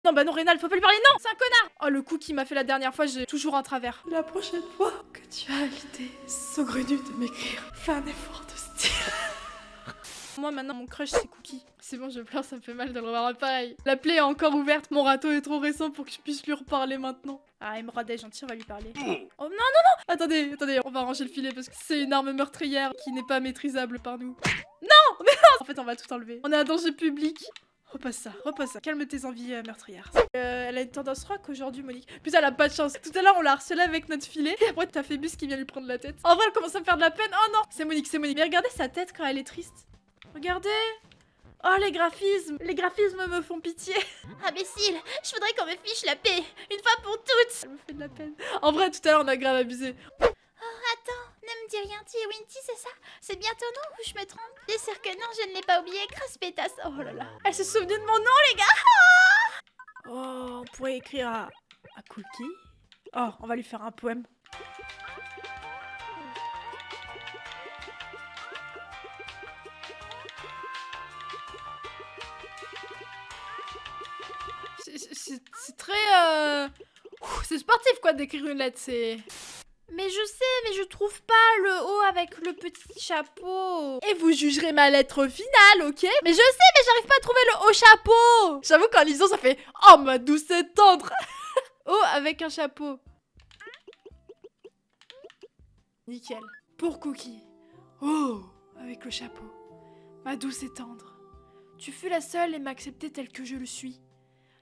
Non, bah non, Rénal, faut pas lui parler, non, c'est un connard. Oh, le coup qu'il m'a fait la dernière fois, j'ai toujours un travers. La prochaine fois que tu as l'idée saugrenue de m'écrire, fais un effort de style. Moi maintenant mon crush c'est Cookie. C'est bon je pleure, ça me fait mal de le revoir pareil. La plaie est encore ouverte, mon râteau est trop récent pour que je puisse lui reparler maintenant. Ah Emerald est gentil, on va lui parler. Oh non non non. Attendez, on va ranger le filet parce que c'est une arme meurtrière qui n'est pas maîtrisable par nous. Non mais non. En fait on va tout enlever. On est un danger public. Repose ça, calme tes envies meurtrières. Elle a une tendance rock aujourd'hui, Monique. Putain, elle a pas de chance. Tout à l'heure, on l'a harcelée avec notre filet. Et après, t'as Phébus qui vient lui prendre la tête. En vrai, elle commence à me faire de la peine. Oh non, c'est Monique. Mais regardez sa tête quand elle est triste. Regardez. Oh, les graphismes me font pitié. Imbécile, je voudrais qu'on me fiche la paix, une fois pour toutes. Elle me fait de la peine. En vrai, tout à l'heure, on a grave abusé. Attends, ne me dis rien, tu es Winty, c'est ça? C'est bien ton nom ou je me trompe? Bien sûr que non, je ne l'ai pas oublié, crasse pétasse. Oh là là. Elle se souvenait de mon nom, les gars. Oh, on pourrait écrire à Cookie. Oh, on va lui faire un poème. C'est très c'est sportif quoi d'écrire une lettre, c'est... Mais je sais, mais je trouve pas le haut avec le petit chapeau. Et vous jugerez ma lettre finale, ok? Mais je sais, mais j'arrive pas à trouver le haut chapeau. J'avoue qu'en lisant ça fait « Oh ma douce et tendre !» Haut avec un chapeau. Nickel. Pour Cookie. Oh, avec le chapeau. Ma douce et tendre. Tu fus la seule et m'accepter telle que je le suis.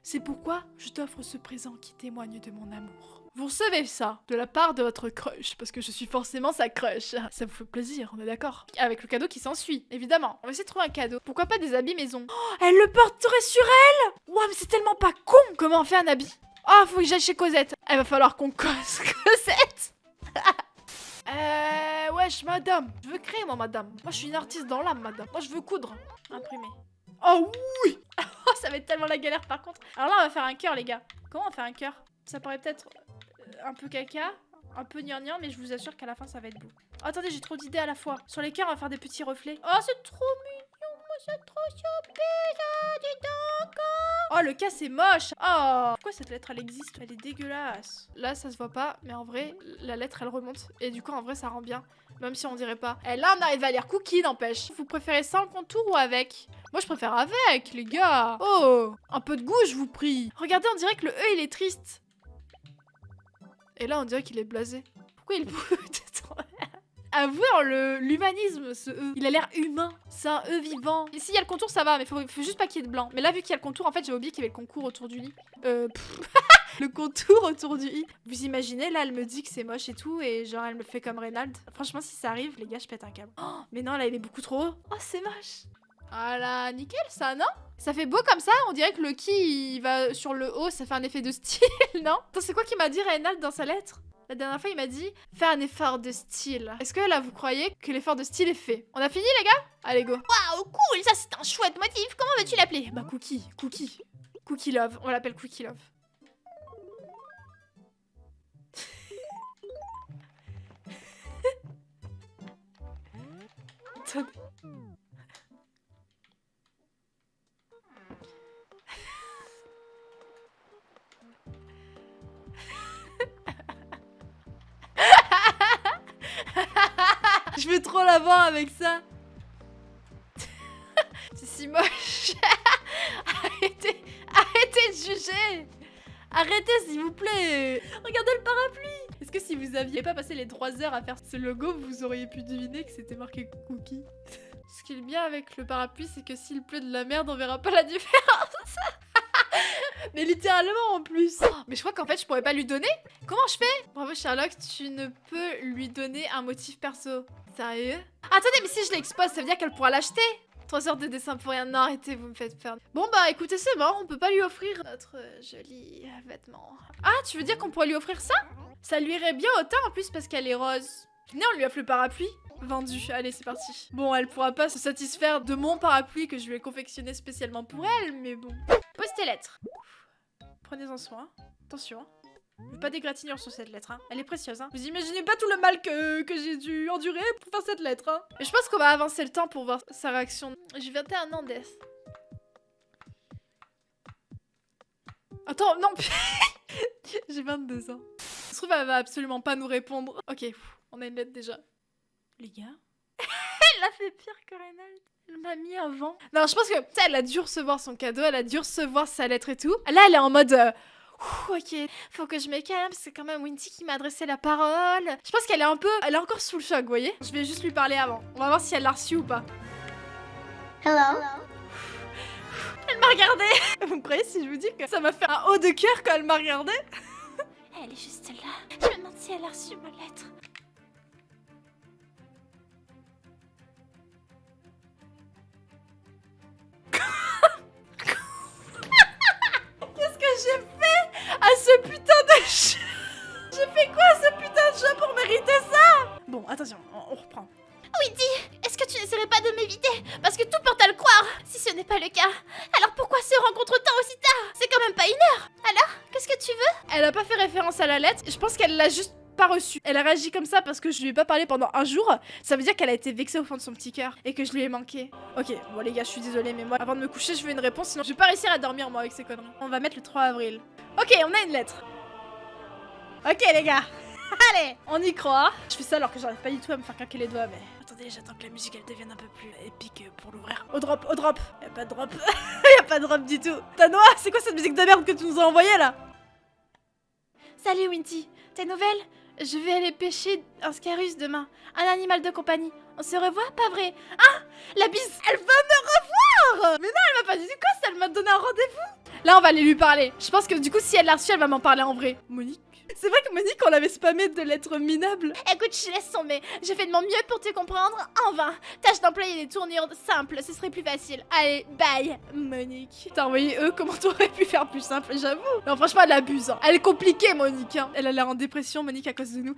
C'est pourquoi je t'offre ce présent qui témoigne de mon amour. Vous recevez ça de la part de votre crush, parce que je suis forcément sa crush. Ça vous fait plaisir, on est d'accord? Avec le cadeau qui s'ensuit, évidemment. On va essayer de trouver un cadeau. Pourquoi pas des habits maison? Oh, elle le porterait sur elle? Ouah, mais c'est tellement pas con! Comment on fait un habit? Oh, faut que j'aille chez Cosette. Elle va falloir qu'on cause Cosette. Wesh, madame. Je veux créer, moi, madame. Moi, je suis une artiste dans l'âme, madame. Moi, je veux coudre. Imprimer. Oh oui. Oh, ça va être tellement la galère, par contre. Alors là, on va faire un cœur, les gars. Comment on fait un cœur? Ça paraît peut-être un peu caca, un peu gnangnan, mais je vous assure qu'à la fin, ça va être beau. Oh, attendez, j'ai trop d'idées à la fois. Sur les cœurs, on va faire des petits reflets. Oh, c'est trop mignon. C'est trop choupi, dis donc. Oh, le cas, c'est moche. Oh, pourquoi cette lettre, elle existe? Elle est dégueulasse. Là, ça se voit pas, mais en vrai, la lettre, elle remonte. Et du coup, en vrai, ça rend bien. Même si on dirait pas. Et là, on arrive à lire Cookie, n'empêche. Vous préférez sans le contour ou avec? Moi, je préfère avec, les gars. Oh, un peu de goût, je vous prie. Regardez, on dirait que le E, il est triste. Et là, on dirait qu'il est blasé. Pourquoi il bouge? Avouez l'humanisme, ce E. Il a l'air humain. C'est un E vivant. Ici, il y a le contour, ça va, mais faut juste pas qu'il y ait de blanc. Mais là, vu qu'il y a le contour, en fait, j'ai oublié qu'il y avait le concours autour du lit. Le contour autour du i. Vous imaginez, là, elle me dit que c'est moche et tout, et genre, elle me fait comme Reynald. Franchement, si ça arrive, les gars, je pète un câble. Oh, mais non, là, il est beaucoup trop haut. Oh, c'est moche. Voilà, nickel, ça, non? Ça fait beau comme ça, on dirait que le qui, il va sur le haut, ça fait un effet de style, non? Attends, c'est quoi qu'il m'a dit, Reynald, dans sa lettre? La dernière fois, il m'a dit « Fais un effort de style ». Est-ce que là, vous croyez que l'effort de style est fait? On a fini, les gars? Allez, go. Waouh, cool, ça c'est un chouette motif. Comment veux-tu l'appeler? Bah, Cookie. Cookie Love. On l'appelle Cookie Love. Attendez. Je veux trop la voir avec ça. C'est si moche. Arrêtez de juger. Arrêtez s'il vous plaît. Regardez le parapluie. Est-ce que si vous aviez pas passé les 3 heures à faire ce logo, vous auriez pu deviner que c'était marqué Cookie? Ce qui est bien avec le parapluie, c'est que s'il pleut de la merde, on verra pas la différence. Mais littéralement en plus. Oh, mais je crois qu'en fait je pourrais pas lui donner. Comment je fais? Bravo Sherlock, tu ne peux lui donner un motif perso. Sérieux? Attendez, mais si je l'expose, ça veut dire qu'elle pourra l'acheter. 3 heures de dessin pour rien. Non, arrêtez, vous me faites perdre. Bon bah écoutez, c'est mort, on peut pas lui offrir notre joli vêtement. Ah, tu veux dire qu'on pourrait lui offrir ça? Ça lui irait bien au teint en plus parce qu'elle est rose. Venez, on lui offre le parapluie. Vendu, allez c'est parti. Bon, elle pourra pas se satisfaire de mon parapluie que je lui ai confectionné spécialement pour elle, mais bon. Pose tes lettres. Prenez-en soin. Attention. Je veux pas d'égratignure sur cette lettre, hein. Elle est précieuse, hein. Vous imaginez pas tout le mal que j'ai dû endurer pour faire cette lettre, hein. Mais je pense qu'on va avancer le temps pour voir sa réaction. J'ai 21 ans, Death. Attends, non. J'ai 22 ans. Ça se trouve, elle va absolument pas nous répondre. Ok, on a une lettre déjà. Les gars. Elle a fait pire que Reynald. Elle m'a mis un vent. Non, je pense que, tu sais, elle a dû recevoir son cadeau, elle a dû recevoir sa lettre et tout. Là, elle est en mode... ok, faut que je me calme, c'est quand même Winty qui m'a adressé la parole. Je pense qu'elle est un peu... Elle est encore sous le choc, vous voyez. Je vais juste lui parler avant. On va voir si elle l'a reçu ou pas. Hello. Elle m'a regardé. Vous me croyez si je vous dis que ça m'a fait un haut de cœur quand elle m'a regardé? Elle est juste là. Je me demande si elle a reçu ma lettre. Qu'est-ce que j'ai fait à ce putain de jeu? J'ai fait quoi à ce putain de jeu pour mériter ça? Bon, attention, on reprend. Winty, est-ce que tu n'essaierais pas de m'éviter? Parce que tout porte à le croire. Si ce n'est pas le cas, alors pourquoi se rencontre-t-on aussi tard? C'est quand même pas 1 heure. Alors, qu'est-ce que tu veux? Elle a pas fait référence à la lettre, je pense qu'elle l'a juste pas reçue. Elle a réagi comme ça parce que je lui ai pas parlé pendant un jour. Ça veut dire qu'elle a été vexée au fond de son petit cœur et que je lui ai manqué. Ok, bon les gars, je suis désolée, mais moi, avant de me coucher, je veux une réponse, sinon je vais pas réussir à dormir moi avec ces conneries. On va mettre le 3 avril. Ok, on a une lettre. Ok les gars. Allez, on y croit. Je fais ça alors que j'arrive pas du tout à me faire claquer les doigts, mais... Attendez, j'attends que la musique elle devienne un peu plus épique pour l'ouvrir. Au drop, au drop. Y'a pas de drop. Y'a pas de drop du tout. Tanoa, c'est quoi cette musique de merde que tu nous as envoyée là? Salut Winty, tes nouvelles? Je vais aller pêcher un scarus demain, un animal de compagnie. On se revoit, pas vrai? Ah, la bise, elle va me revoir. Mais non, elle m'a pas dit du quoi, ça, elle m'a donné un rendez-vous. Là, on va aller lui parler. Je pense que du coup, si elle l'a reçu, elle va m'en parler en vrai. Monique? C'est vrai que Monique, on l'avait spammé de lettres minables. Écoute, je laisse tomber. J'ai fait de mon mieux pour te comprendre, en vain. Tâche d'employer des tournures simples, ce serait plus facile. Allez, bye, Monique. T'as envoyé eux, comment t'aurais pu faire plus simple, j'avoue. Non, franchement, elle abuse. Hein. Elle est compliquée, Monique. Hein. Elle a l'air en dépression, Monique, à cause de nous.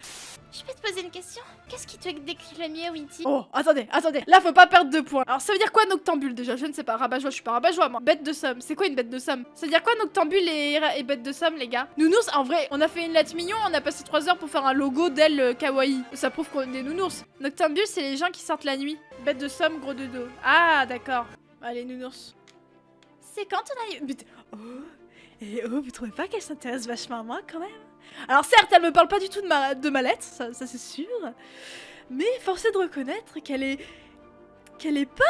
Je peux te poser une question? Qu'est-ce qui te décrit le mieux, Winty? Oh, attendez. Là, faut pas perdre de points. Alors, ça veut dire quoi, noctambule, déjà? Je ne sais pas. Rabat-joie, je suis pas rabat-joie, moi. Bête de somme. C'est quoi une bête de somme? Ça veut dire quoi, noctambule et bête de somme, les gars? Nounours, en vrai, on a fait une lettre mignon, on a passé 3 heures pour faire un logo d'elle kawaii. Ça prouve qu'on est des nounours. Noctambule, c'est les gens qui sortent la nuit. Bête de somme, gros de dos. Ah, d'accord. Allez, nounours. C'est quand ton anniversaire? Oh, et oh, vous trouvez pas qu'elle s'intéresse vachement à moi, quand même? Alors certes, elle me parle pas du tout de ma lettre, ça c'est sûr. Mais force est de reconnaître qu'elle est pas...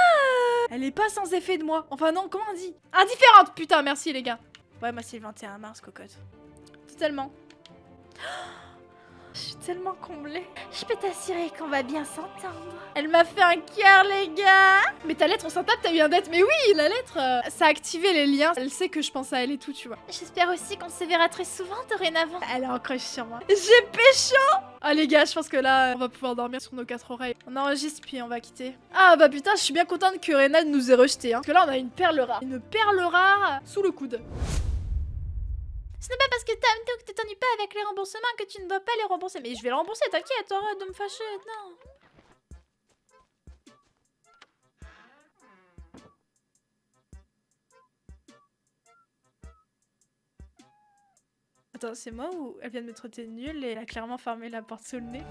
Elle est pas sans effet de moi. Enfin non, comment on dit? Indifférente, putain, merci les gars. Ouais, moi c'est le 21 mars, cocotte. Totalement. Je suis tellement comblée. Je peux t'assurer qu'on va bien s'entendre. Elle m'a fait un cœur, les gars. Mais ta lettre, on s'en tape, t'as eu un date. Mais oui, la lettre, ça a activé les liens. Elle sait que je pense à elle et tout, tu vois. J'espère aussi qu'on se verra très souvent dorénavant. Elle est en crush sur moi. J'ai pécho. Ah les gars, je pense que là, on va pouvoir dormir sur nos 4 oreilles. On enregistre puis on va quitter. Ah bah putain, je suis bien contente que Reynald nous ait rejeté. Hein. Parce que là, on a une perle rare. Une perle rare sous le coude. Ce n'est pas parce que tu t'ennuies pas avec les remboursements que tu ne dois pas les rembourser. Mais je vais les rembourser, t'inquiète, arrête de me fâcher, non. Attends, c'est moi ou elle vient de me traiter de nulle et elle a clairement fermé la porte sous le nez?